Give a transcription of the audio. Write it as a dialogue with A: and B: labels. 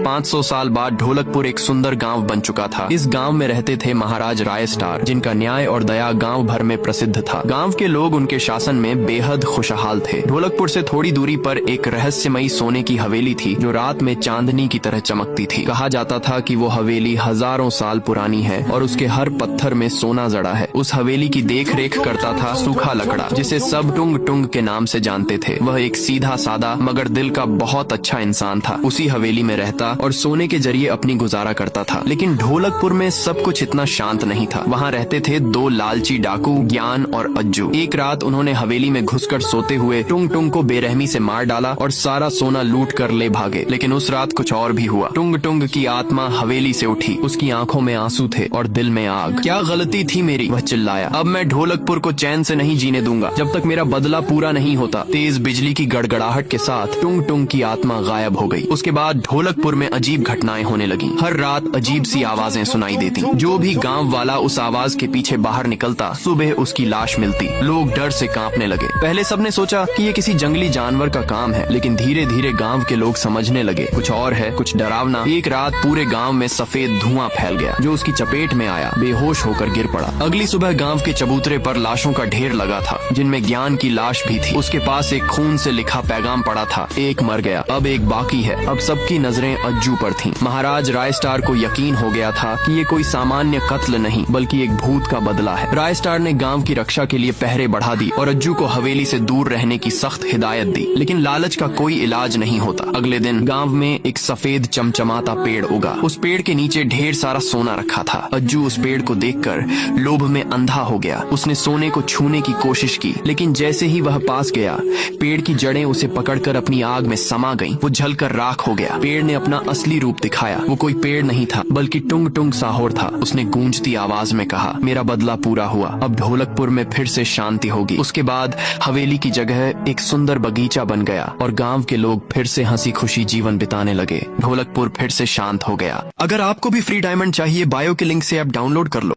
A: 500 साल बाद ढोलकपुर एक सुंदर गांव बन चुका था। इस गांव में रहते थे महाराज रायस्टार, जिनका न्याय और दया गांव भर में प्रसिद्ध था। गांव के लोग उनके शासन में बेहद खुशहाल थे। ढोलकपुर से थोड़ी दूरी पर एक रहस्यमयी सोने की हवेली थी, जो रात में चांदनी की तरह चमकती थी। कहा जाता था कि वो हवेली हजारों साल पुरानी है और उसके हर पत्थर में सोना जड़ा है। उस हवेली की देख रेख करता था सूखा लकड़ा, जिसे सब टुंग टुंग के नाम से जानते थे। वह एक सीधा सादा मगर दिल का बहुत अच्छा इंसान था। उसी हवेली में रहता और सोने के जरिए अपनी गुजारा करता था। लेकिन ढोलकपुर में सब कुछ इतना शांत नहीं था। वहाँ रहते थे दो लालची डाकू, ज्ञान और अज्जू। एक रात उन्होंने हवेली में घुसकर सोते हुए टुंग टुंग को बेरहमी से मार डाला और सारा सोना लूट कर ले भागे। लेकिन उस रात कुछ और भी हुआ। टुंग टुंग की आत्मा हवेली से उठी। उसकी आंखों में आंसू थे और दिल में आग। क्या गलती थी मेरी, वह चिल्लाया। अब मैं ढोलकपुर को चैन से नहीं जीने दूंगा जब तक मेरा बदला पूरा नहीं होता। तेज बिजली की गड़गड़ाहट के साथ टुंग टुंग की आत्मा गायब हो गई। उसके बाद ढोलकपुर में अजीब घटनाएं होने लगी। हर रात अजीब सी आवाजें सुनाई देती। जो भी गांव वाला उस आवाज के पीछे बाहर निकलता, सुबह उसकी लाश मिलती। लोग डर से कांपने लगे। पहले सबने सोचा कि ये किसी जंगली जानवर का काम है, लेकिन धीरे धीरे गांव के लोग समझने लगे कुछ और है, कुछ डरावना। एक रात पूरे गांव में सफेद धुआं फैल गया, जो उसकी चपेट में आया। बेहोश होकर गिर पड़ा। अगली सुबह गांव के चबूतरे पर लाशों का ढेर लगा था, जिनमें ज्ञान की लाश भी थी। उसके पास एक खून से लिखा पैगाम पड़ा था, एक मर गया, अब एक बाकी है। अब सबकी नजरें अज्जू पर थीं। महाराज रायस्टार को यकीन हो गया था कि ये कोई सामान्य कत्ल नहीं, बल्कि एक भूत का बदला है। रायस्टार ने गांव की रक्षा के लिए पहरे बढ़ा दी और अज्जू को हवेली से दूर रहने की सख्त हिदायत दी। लेकिन लालच का कोई इलाज नहीं होता। अगले दिन गांव में एक सफेद चमचमाता पेड़ उगा। उस पेड़ के नीचे ढेर सारा सोना रखा था। अज्जू उस पेड़ को देखकर लोभ में अंधा हो गया। उसने सोने को छूने की कोशिश की, लेकिन जैसे ही वह पास गया, पेड़ की जड़ें उसे पकड़कर अपनी आग में समा गईं। वो जलकर राख हो गया। पेड़ ने अपना असली रूप दिखाया। वो कोई पेड़ नहीं था, बल्कि टुंग टुंग साहोर था। उसने गूंजती आवाज में कहा, मेरा बदला पूरा हुआ, अब ढोलकपुर में फिर से शांति होगी। उसके बाद हवेली की जगह एक सुंदर बगीचा बन गया और गांव के लोग फिर से हंसी खुशी जीवन बिताने लगे। ढोलकपुर फिर से शांत हो गया। अगर आपको भी फ्री डायमंड चाहिए, बायो के लिंक से आप डाउनलोड कर लो।